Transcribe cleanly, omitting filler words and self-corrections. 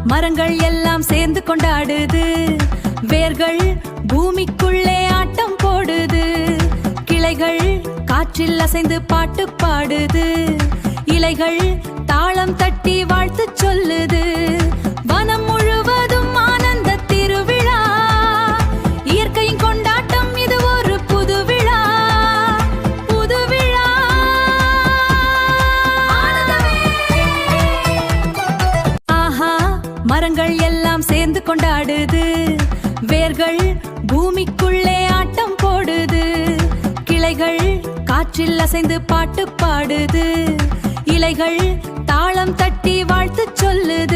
மரங்கள் எல்லாம் சேர்ந்து கொண்டாடுது. வேர்கள் பூமிக்குள்ளே ஆட்டம் போடுது. கிளைகள் காற்றில் அசைந்து பாட்டு பாடுது. இலைகள் தாளம் தட்டி வாழ்த்து சொல்லுது. வனம் முழுவதும் ஆனந்த திருவிழா. இயற்கையின் கொண்டாட்டம் இது ஒரு புது விழா. புது விழா. ஆஹா, மரங்கள் எல்லாம் சேர்ந்து கொண்டாடுது. வேர்கள் பூமிக்குள்ளே ஆட்டம் போடுது. கிளைகள் காற்றில் அசைந்து பாட்டு பாடுது. இலைகள் தாளம் தட்டி வாழ்த்து சொல்லுது.